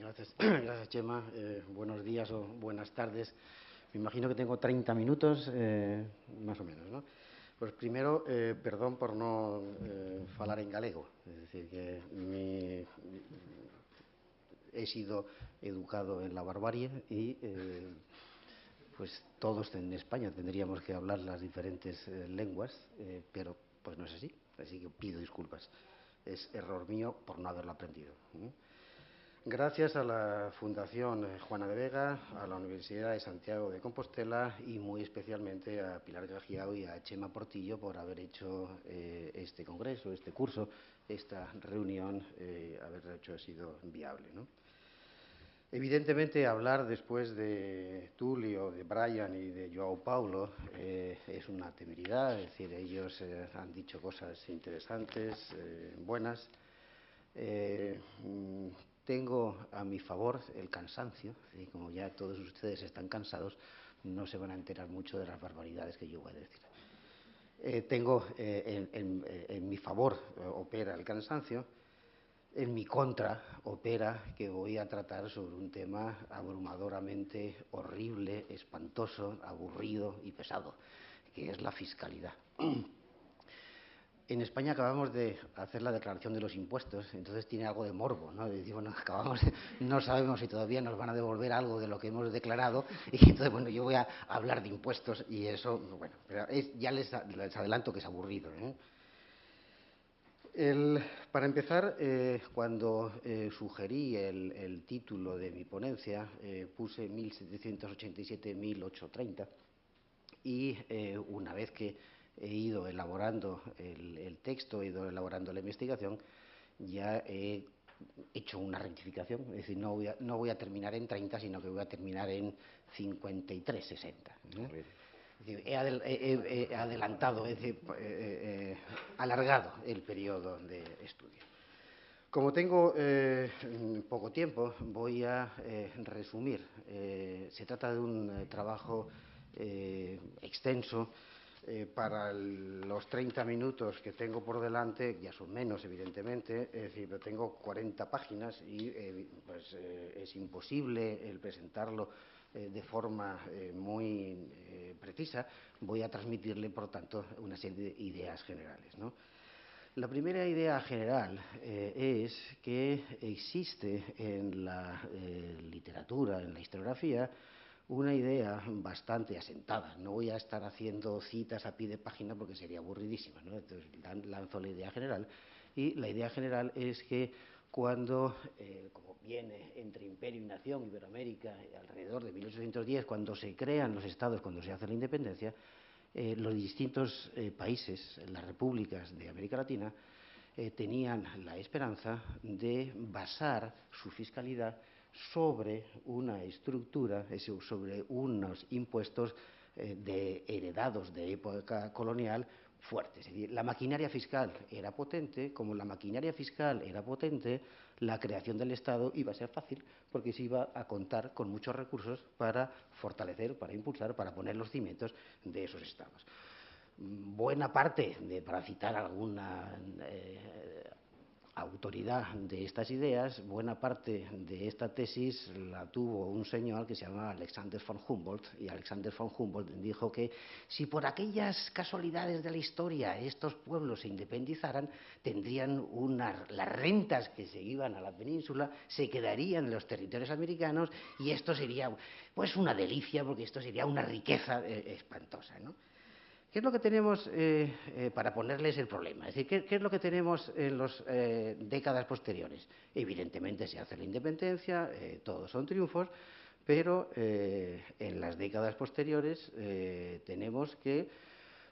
Gracias, gracias Chema. Buenos días o buenas tardes. Me imagino que tengo 30 minutos, más o menos, ¿no? Pues primero, perdón por no falar en galego. Es decir, que he sido educado en la barbarie y pues todos en España tendríamos que hablar las diferentes lenguas, pero pues no es así. Así que pido disculpas. Es error mío por no haberlo aprendido. Gracias a la Fundación Juana de Vega, a la Universidad de Santiago de Compostela y muy especialmente a Pilar Gagiao y a Chema Portillo por haber hecho este congreso, este curso, esta reunión, haberlo hecho ha sido viable, ¿no? Evidentemente, hablar después de Tulio, de Brian y de João Paulo es una temeridad, es decir, ellos han dicho cosas interesantes, buenas. Tengo a mi favor el cansancio, y como ya todos ustedes están cansados, no se van a enterar mucho de las barbaridades que yo voy a decir. En mi favor opera el cansancio, en mi contra opera que voy a tratar sobre un tema abrumadoramente horrible, espantoso, aburrido y pesado, que es la fiscalidad. En España acabamos de hacer la declaración de los impuestos, entonces tiene algo de morbo, ¿no? Decir, bueno, no sabemos si todavía nos van a devolver algo de lo que hemos declarado, y entonces, bueno, yo voy a hablar de impuestos y eso, bueno, pero ya les adelanto que es aburrido, ¿eh? Para empezar, cuando sugerí el título de mi ponencia, puse 1787-1830, y una vez que he ido elaborando el texto, he ido elaborando la investigación, ya he hecho una rectificación, es decir, no voy a terminar en 30, sino que voy a terminar en 53-60. He adelantado, es decir, alargado el periodo de estudio. Como tengo poco tiempo, voy a resumir. Se trata de un trabajo extenso. Para los 30 minutos que tengo por delante, ya son menos, evidentemente, es decir, tengo 40 páginas y pues, es imposible el presentarlo de forma muy precisa. Voy a transmitirle, por tanto, una serie de ideas generales, ¿no? La primera idea general es que existe en la literatura, en la historiografía, una idea bastante asentada. No voy a estar haciendo citas a pie de página porque sería aburridísima, ¿no? Entonces lanzo la idea general, y la idea general es que cuando, como viene entre imperio y nación, Iberoamérica, alrededor de 1810, cuando se crean los estados, cuando se hace la independencia, los distintos países, las repúblicas de América Latina, tenían la esperanza de basar su fiscalidad sobre una estructura, sobre unos impuestos heredados de época colonial fuertes. Es decir, la maquinaria fiscal era potente. Como la maquinaria fiscal era potente, la creación del Estado iba a ser fácil, porque se iba a contar con muchos recursos para fortalecer, para impulsar, para poner los cimientos de esos Estados. Buena parte, para citar alguna autoridad de estas ideas, buena parte de esta tesis la tuvo un señor que se llama Alexander von Humboldt, y Alexander von Humboldt dijo que si por aquellas casualidades de la historia estos pueblos se independizaran, tendrían las rentas que se iban a la península se quedarían en los territorios americanos, y esto sería pues una delicia, porque esto sería una riqueza espantosa, ¿no? ¿Qué es lo que tenemos, para ponerles el problema? Es decir, ¿qué es lo que tenemos en las décadas posteriores? Evidentemente se hace la independencia, todos son triunfos, pero en las décadas posteriores tenemos que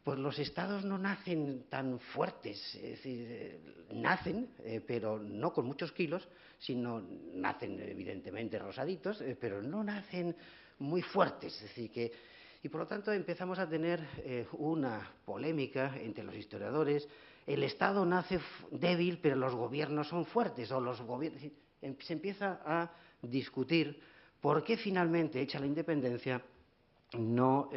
pues los estados no nacen tan fuertes, es decir, nacen, pero no con muchos kilos, sino nacen evidentemente rosaditos, pero no nacen muy fuertes, es decir, que... Y por lo tanto empezamos a tener una polémica entre los historiadores. El Estado nace débil, pero los gobiernos son fuertes, o los gobiernos... Se empieza a discutir por qué finalmente, hecha la independencia, no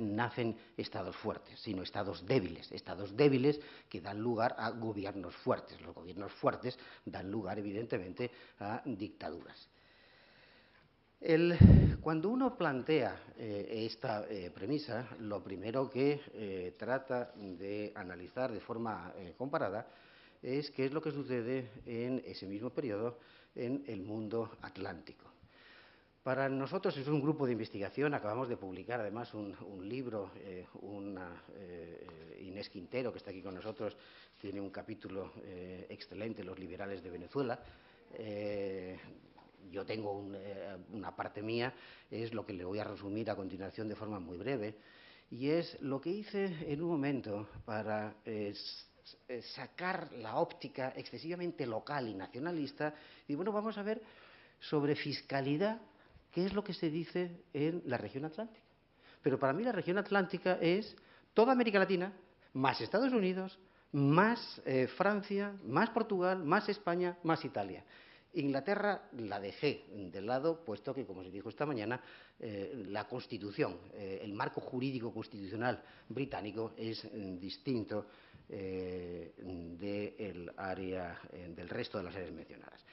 nacen estados fuertes, sino estados débiles que dan lugar a gobiernos fuertes. Los gobiernos fuertes dan lugar, evidentemente, a dictaduras. Cuando uno plantea esta premisa, lo primero que trata de analizar de forma comparada es qué es lo que sucede en ese mismo periodo en el mundo atlántico. Para nosotros es un grupo de investigación, acabamos de publicar además un libro, Inés Quintero, que está aquí con nosotros, tiene un capítulo excelente, Los liberales de Venezuela. Yo tengo una parte mía, es lo que le voy a resumir a continuación de forma muy breve, y es lo que hice en un momento para sacar la óptica excesivamente local y nacionalista, y bueno, vamos a ver sobre fiscalidad, qué es lo que se dice en la región atlántica. Pero para mí la región atlántica es toda América Latina, más Estados Unidos, más Francia, más Portugal, más España, más Italia. Inglaterra la dejé de lado, puesto que, como se dijo esta mañana, la Constitución, el marco jurídico constitucional británico es distinto del área, del resto de las áreas mencionadas.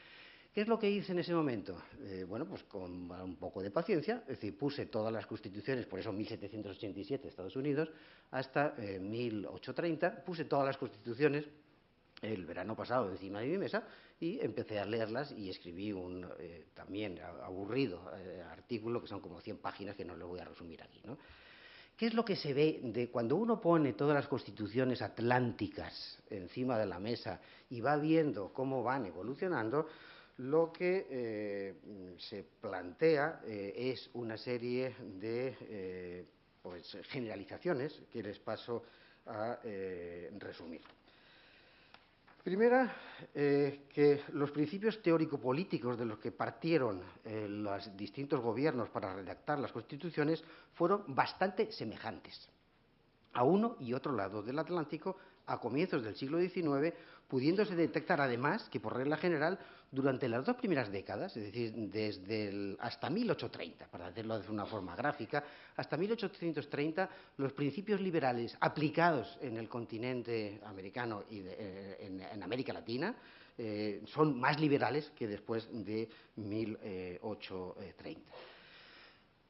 ¿Qué es lo que hice en ese momento? Bueno, pues con un poco de paciencia, es decir, puse todas las constituciones, por eso 1787 Estados Unidos, hasta 1830, puse todas las constituciones el verano pasado encima de mi mesa y empecé a leerlas y escribí un también aburrido artículo, que son como 100 páginas que no les voy a resumir aquí, ¿no? ¿Qué es lo que se ve de cuando uno pone todas las constituciones atlánticas encima de la mesa y va viendo cómo van evolucionando? Lo que se plantea es una serie de pues, generalizaciones que les paso a resumir. Primera, que los principios teórico-políticos de los que partieron los distintos gobiernos para redactar las constituciones fueron bastante semejantes. A uno y otro lado del Atlántico, a comienzos del siglo XIX, pudiéndose detectar además que, por regla general, durante las dos primeras décadas, es decir, hasta 1830, para hacerlo de una forma gráfica, hasta 1830, los principios liberales aplicados en el continente americano y en América Latina son más liberales que después de 1830.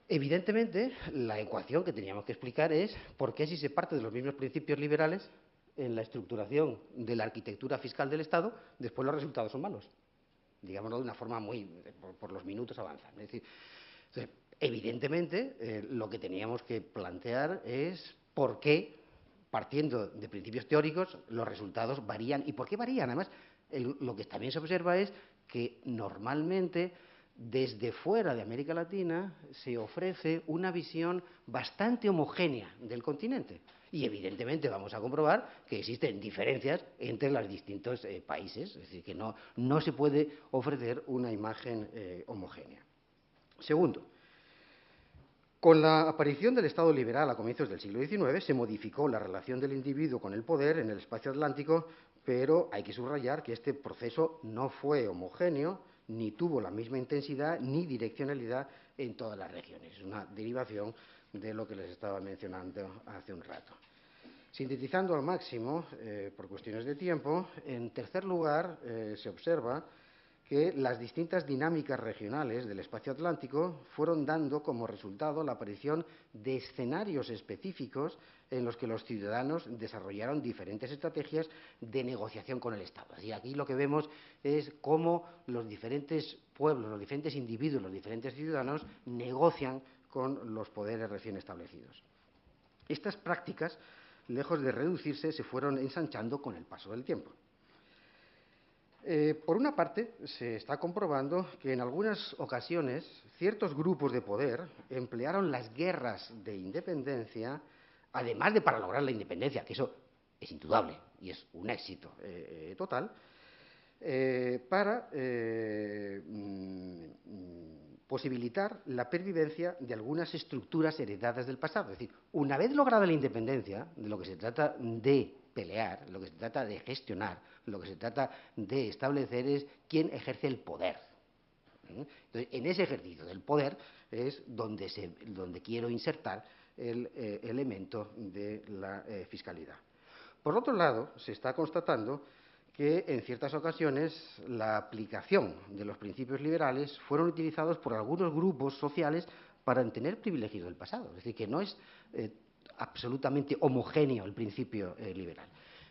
Evidentemente, la ecuación que teníamos que explicar es por qué, si se parte de los mismos principios liberales en la estructuración de la arquitectura fiscal del Estado, después los resultados son malos. Digámoslo de una forma muy, por los minutos avanzan. Es decir, evidentemente, lo que teníamos que plantear es por qué, partiendo de principios teóricos, los resultados varían. ¿Y por qué varían? Además, lo que también se observa es que normalmente, desde fuera de América Latina, se ofrece una visión bastante homogénea del continente. Y evidentemente vamos a comprobar que existen diferencias entre los distintos países, es decir, que no se puede ofrecer una imagen homogénea. Segundo, con la aparición del Estado liberal a comienzos del siglo XIX se modificó la relación del individuo con el poder en el espacio atlántico, pero hay que subrayar que este proceso no fue homogéneo, ni tuvo la misma intensidad ni direccionalidad en todas las regiones. Es una derivación de lo que les estaba mencionando hace un rato. Sintetizando al máximo, por cuestiones de tiempo, en tercer lugar, se observa que las distintas dinámicas regionales del espacio atlántico fueron dando como resultado la aparición de escenarios específicos en los que los ciudadanos desarrollaron diferentes estrategias de negociación con el Estado. Y aquí lo que vemos es cómo los diferentes pueblos, los diferentes individuos, los diferentes ciudadanos negocian con los poderes recién establecidos. Estas prácticas, lejos de reducirse, se fueron ensanchando con el paso del tiempo. Por una parte, se está comprobando que en algunas ocasiones ciertos grupos de poder emplearon las guerras de independencia, además de para lograr la independencia, que eso es indudable y es un éxito total, para posibilitar la pervivencia de algunas estructuras heredadas del pasado. Es decir, una vez lograda la independencia, de lo que se trata de pelear, lo que se trata de gestionar, lo que se trata de establecer es quién ejerce el poder. Entonces, en ese ejercicio del poder es donde quiero insertar el elemento de la fiscalidad. Por otro lado, se está constatando que en ciertas ocasiones la aplicación de los principios liberales fueron utilizados por algunos grupos sociales para tener privilegios del pasado. Es decir, que no es absolutamente homogéneo el principio liberal.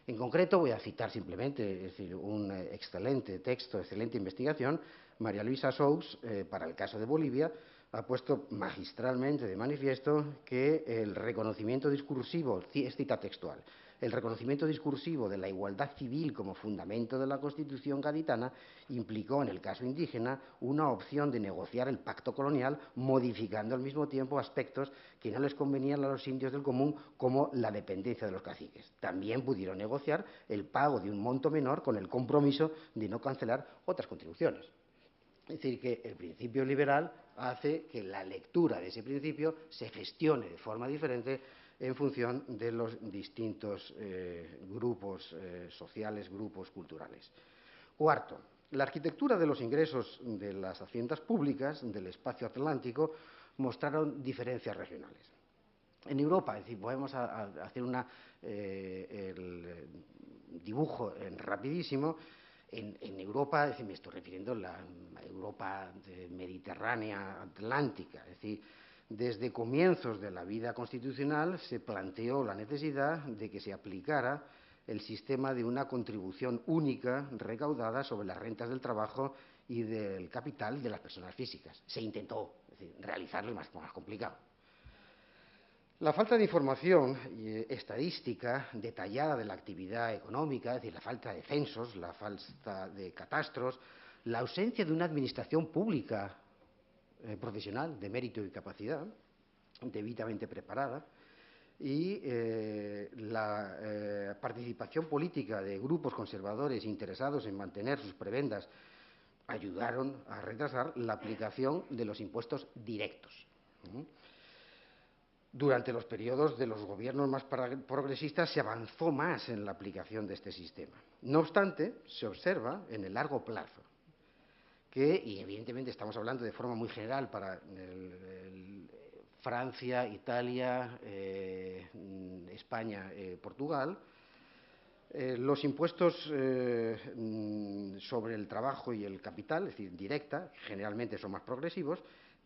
En concreto, voy a citar simplemente, es decir, un excelente texto, excelente investigación. María Luisa Sous, para el caso de Bolivia, ha puesto magistralmente de manifiesto que el reconocimiento discursivo, es cita textual, el reconocimiento discursivo de la igualdad civil como fundamento de la Constitución gaditana implicó, en el caso indígena, una opción de negociar el pacto colonial, modificando al mismo tiempo aspectos que no les convenían a los indios del común, como la dependencia de los caciques. También pudieron negociar el pago de un monto menor con el compromiso de no cancelar otras contribuciones. Es decir, que el principio liberal hace que la lectura de ese principio se gestione de forma diferente en función de los distintos grupos sociales, grupos culturales. Cuarto, la arquitectura de los ingresos de las haciendas públicas del espacio atlántico mostraron diferencias regionales. En Europa, es decir, podemos hacer el dibujo rapidísimo. En Europa, es decir, me estoy refiriendo a la Europa mediterránea atlántica, es decir, desde comienzos de la vida constitucional se planteó la necesidad de que se aplicara el sistema de una contribución única recaudada sobre las rentas del trabajo y del capital de las personas físicas. Se intentó, es decir, realizarlo más complicado. La falta de información estadística detallada de la actividad económica, es decir, la falta de censos, la falta de catastros, la ausencia de una administración pública profesional de mérito y capacidad, debidamente preparada, y la participación política de grupos conservadores interesados en mantener sus prebendas ayudaron a retrasar la aplicación de los impuestos directos. Durante los periodos de los gobiernos más progresistas se avanzó más en la aplicación de este sistema. No obstante, se observa en el largo plazo que, y evidentemente estamos hablando de forma muy general para Francia, Italia, España, Portugal, los impuestos sobre el trabajo y el capital, es decir, directa, generalmente son más progresivos,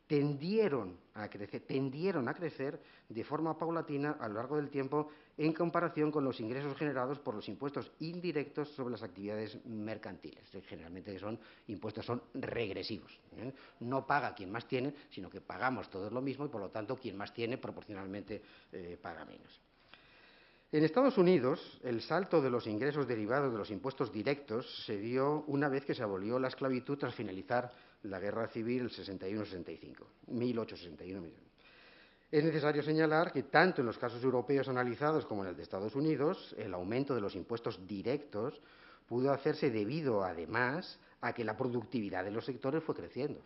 tendieron a crecer de forma paulatina a lo largo del tiempo en comparación con los ingresos generados por los impuestos indirectos sobre las actividades mercantiles. Generalmente son regresivos. No paga quien más tiene, sino que pagamos todos lo mismo y, por lo tanto, quien más tiene proporcionalmente paga menos. En Estados Unidos, el salto de los ingresos derivados de los impuestos directos se dio una vez que se abolió la esclavitud tras finalizar la Guerra Civil el 61-65, 1861. Es necesario señalar que tanto en los casos europeos analizados como en el de Estados Unidos, el aumento de los impuestos directos pudo hacerse debido, además, a que la productividad de los sectores fue creciendo,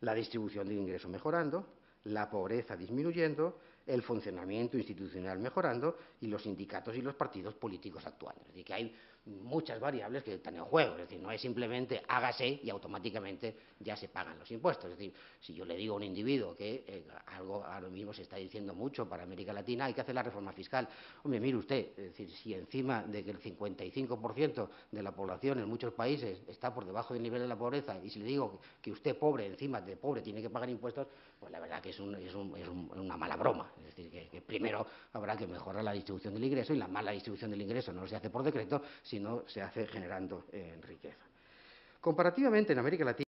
la distribución del ingreso mejorando, la pobreza disminuyendo, el funcionamiento institucional mejorando y los sindicatos y los partidos políticos actuando. Es decir, que hay muchas variables que están en juego. Es decir, no es simplemente hágase y automáticamente ya se pagan los impuestos. Es decir, si yo le digo a un individuo que algo ahora mismo se está diciendo mucho para América Latina, hay que hacer la reforma fiscal. Hombre, mire usted, es decir, si encima de que el 55% de la población en muchos países está por debajo del nivel de la pobreza, y si le digo que usted pobre, encima de pobre, tiene que pagar impuestos, pues la verdad que es una mala broma. Es decir, que primero habrá que mejorar la distribución del ingreso, y la mala distribución del ingreso no se hace por decreto, sino se hace generando riqueza. Comparativamente, en América Latina,